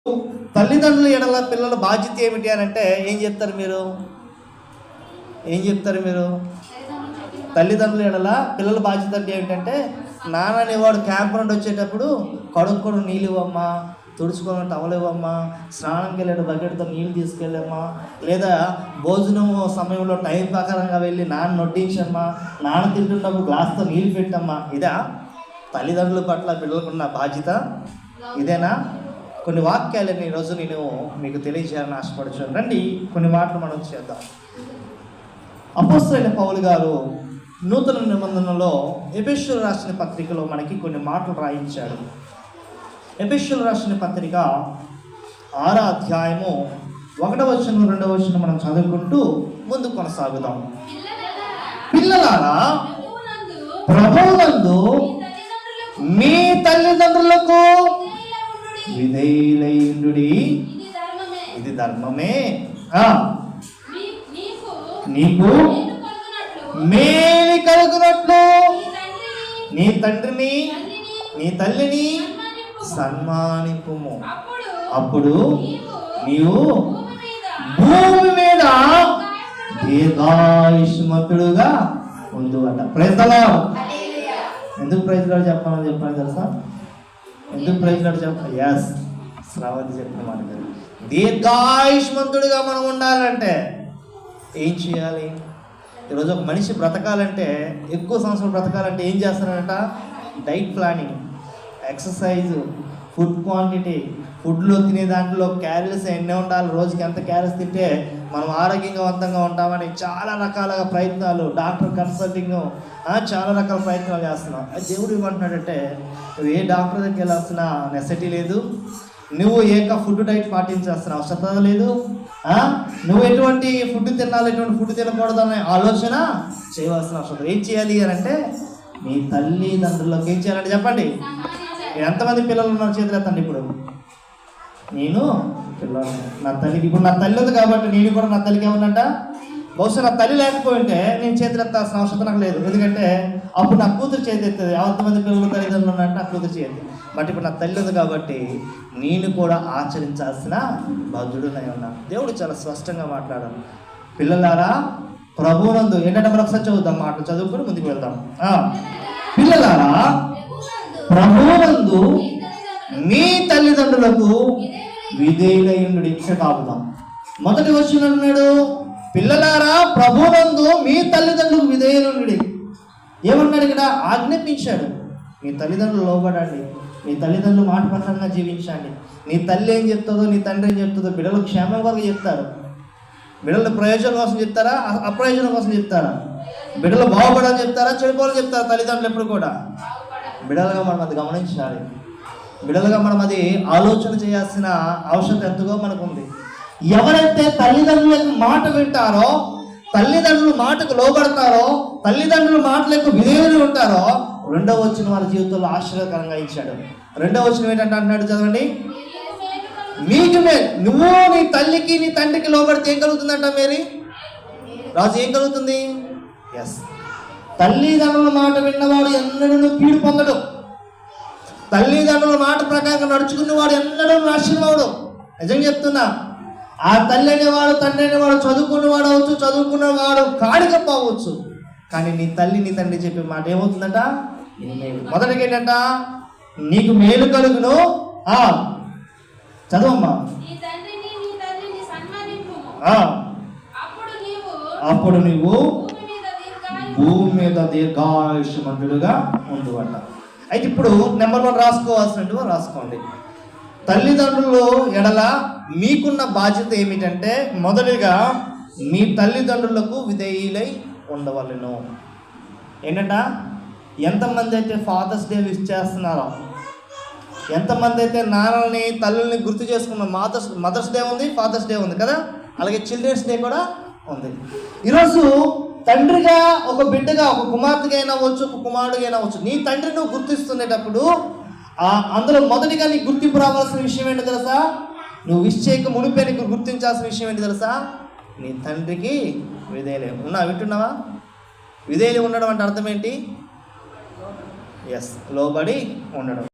తల్లిదండ్రుల ఎడల పిల్లల బాధ్యత ఏమిటి అని అంటే ఏం చెప్తారు మీరు తల్లిదండ్రుల ఎడల పిల్లల బాధ్యత అంటే ఏమిటంటే, నాన్న అనేవాడు క్యాంప్ నుండి వచ్చేటప్పుడు కడుక్కోవడం నీళ్ళు ఇవ్వమ్మా, తుడుచుకోవడం టవల్ ఇవ్వమ్మా, స్నానంకి వెళ్ళాడు బకెట్తో నీళ్ళు తీసుకెళ్ళమ్మా, లేదా భోజనం సమయంలో టైం ప్రకారంగా వెళ్ళి నాన్న నొట్టించమ్మా, నాన్న తింటున్నప్పుడు గ్లాస్తో నీళ్ళు పెట్టమ్మా. ఇదా తల్లిదండ్రుల పట్ల పిల్లలకున్న బాధ్యత? ఇదేనా? కొన్ని వాక్యాలని ఈరోజు నేను మీకు తెలియజేయాలని ఆశపడుచున్నాను. రండి కొన్ని మాటలు మనం చేద్దాం. అపోస్తలుడైన పౌలు గారు నూతన నిబంధనలో ఎఫెసీయులకు రాసిన పత్రికలో మనకి కొన్ని మాటలు రాయించాడు. ఎఫెసీయులకు రాసిన పత్రిక 6వ అధ్యాయము 1వ వచనం 2వ వచనం మనం చదువుకుంటూ ముందుకు కొనసాగుదాం. పిల్లలారా, ప్రభువునందు మీ తల్లిదండ్రులకు విధేయులైయుండుడి, ఇది ధర్మమే. నీకు మేలు కలుగునట్లు నీ తండ్రిని నీ తల్లిని సన్మానింపుము, అప్పుడు నీవు భూమి మీద దీర్ఘాయుష్మంతుడుగా ఉండువట. Praise the lord. ఎందుకు ప్రైజ్ ది లార్డ్ చెప్పాలని తెలుసా? ఎందుకు ప్రైజ్ ది లార్డ్ చెప్పాలి? ఎస్, శ్రావతి చెప్పిన మాట. దీర్ఘాయుష్మంతుడిగా మనం ఉండాలంటే ఏం చేయాలి? ఈరోజు ఒక మనిషి బ్రతకాలంటే, ఎక్కువ సంవత్సరాలు బ్రతకాలంటే ఏం చేస్తారంట? Diet planning, exercise, food quantity, ఫుడ్లో తినే దాంట్లో క్యాలరీస్ ఎన్ని ఉండాలి, రోజుకి ఎంత క్యాలరీస్ తింటే మనం ఆరోగ్యవంతంగా ఉంటామని చాలా రకాలుగా ప్రయత్నాలు, డాక్టర్ కన్సల్టింగ్, చాలా రకాల ప్రయత్నాలు చేస్తున్నాం. దేవుడు ఏమంటున్నాడంటే, నువ్వు ఏ డాక్టర్ దగ్గరికి వెళ్ళాల్సిన నెసెసిటీ లేదు, నువ్వు ఫుడ్ డైట్ పాటించాల్సిన అవసరం లేదు, నువ్వు ఎటువంటి ఫుడ్ తినాలి, ఎటువంటి ఫుడ్ తినకూడదు అనే ఆలోచన చేయవలసిన అవసరం. ఏం చేయాలి అని అంటే, మీ తల్లిదండ్రులకు ఏం చేయాలంటే చెప్పండి. ఎంతమంది పిల్లలు ఉన్నారు చేతులు ఎత్తండి. ఇప్పుడు నేను పిల్లలు, నా తల్లికి, ఇప్పుడు నా తల్లి ఉంది కాబట్టి నేను కూడా నా తల్లికి ఏమన్నంట, బహుశా నా తల్లి లేకపోయింటే నేను చేతులు ఎత్తాల్సిన అవసరం నాకు లేదు. ఎందుకంటే అప్పుడు నా కూతురు చేతి ఎత్తది. ఎంతమంది పిల్లలు తల్లిదండ్రులు ఉన్నారంటే నా కూతురు చేతి. బట్ ఇప్పుడు నా తల్లి ఉంది కాబట్టి నేను కూడా ఆచరించాల్సిన బాధ్యుడునై ఉన్నాను. దేవుడు చాలా స్పష్టంగా మాట్లాడాను. పిల్లలారా, ప్రభువునందు ఏంటంటే మనం ఒకసారి చదువుతాం, మాట చదువుకొని ముందుకు వెళ్దాం. పిల్లలారా, ప్రభువునందు మీ తల్లిదండ్రులకు విధేయులైయుండుడి. కాపుదాం. మొదటి వచనం అన్నాడు, పిల్లలారా ప్రభువునందు మీ తల్లిదండ్రులకు విధేయులుండుడి. ఏమన్నాడు ఇక్కడ? ఆజ్ఞాపించాడు. మీ తల్లిదండ్రులు లోబడండి, మీ తల్లిదండ్రులు మాట ప్రకారంగా జీవించండి. నీ తల్లి ఏం చెప్తుందో, నీ తండ్రి ఏం చెప్తుందో, బిడ్డలు క్షేమం వరకు చెప్తారు. బిడ్డల ప్రయోజనం కోసం చెప్తారా, అప్రయోజనం కోసం చెప్తారా? బిడ్డలు బాగుపడాలని చెప్తారా, చెడిపోవాలని చెప్తారా? తల్లిదండ్రులు ఎప్పుడు కూడా బిడ్డలుగా మనం అది గమనించాలి. బిడ్డలుగా మనం అది ఆలోచన చేయాల్సిన అవసరం ఎంతగా మనకు ఉంది. ఎవరైతే తల్లిదండ్రుల మాట వింటారో, తల్లిదండ్రుల మాటకు లోబడతారో, తల్లిదండ్రుల మాటలకు విధేయులు ఉంటారో, 2వ వచనం వారి జీవితంలో ఆశ్చర్యకరంగా ఇచ్చాడు. 2వ వచనం ఏంటంటే అన్నాడు, చదవండి. మీకు నువ్వు నీ తల్లికి నీ తండ్రికి లోబడితే ఏం కలుగుతుందంట? మేరీ రాజు, ఏం కలుగుతుంది? ఎస్, తల్లిదండ్రుల మాట విన్నవాడు ఎన్నడూ కీడు పొందడు. తల్లిదండ్రుల మాట ప్రకారంగా నడుచుకున్నవాడు ఎన్నడూ నాశనం అవడు. నిజంగా చెప్తున్నా. ఆ తల్లి అనేవాడు, తండ్రి అనేవాడు చదువుకున్నవాడు అవచ్చు, చదువుకున్నవాడు కాడికపోవచ్చు. కానీ నీ తల్లి నీ తండ్రి చెప్పే మాట ఏమవుతుందంట? మొదటిగా ఏంటంట? నీకు మేలు కలుగును. చదవమ్మా. అప్పుడు నీవు భూమి మీద దీర్ఘాయుష్మంతుడుగా ఉండువట. అయితే ఇప్పుడు నెంబర్ 1 రాసుకోవాల్సినట్టు రాసుకోండి. తల్లిదండ్రులు ఎడల మీకున్న బాధ్యత ఏమిటంటే, మొదటిగా మీ తల్లిదండ్రులకు విధేయులై ఉండవలెను. ఏంటంట? ఎంతమంది అయితే ఫాదర్స్ డే విష్ చేస్తున్నారో, ఎంతమంది అయితే నాన్నల్ని తల్లుల్ని గుర్తు చేసుకున్న, మదర్స్ డే ఉంది, ఫాదర్స్ డే ఉంది కదా, అలాగే చిల్డ్రన్స్ డే కూడా ఉంది. ఈరోజు తండ్రిగా, ఒక బిడ్డగా, ఒక కుమార్తెగా అయినా అవ్వచ్చు, ఒక కుమారుడిగా అయినా అవ్వచ్చు, నీ తండ్రి నువ్వు గుర్తిస్తునేటప్పుడు అందులో మొదటిగా నీకు గుర్తింపు రావాల్సిన విషయం ఏంటి తెలుసా? నువ్వు విష్ చేయక మునిపే నీకు గుర్తించాల్సిన విషయం ఏంటి తెలుసా? నీ తండ్రికి విధేయులే వింటున్నావా? విధేయులు ఉండడం అంటే అర్థం ఏంటి? ఎస్, లోబడి ఉండడం.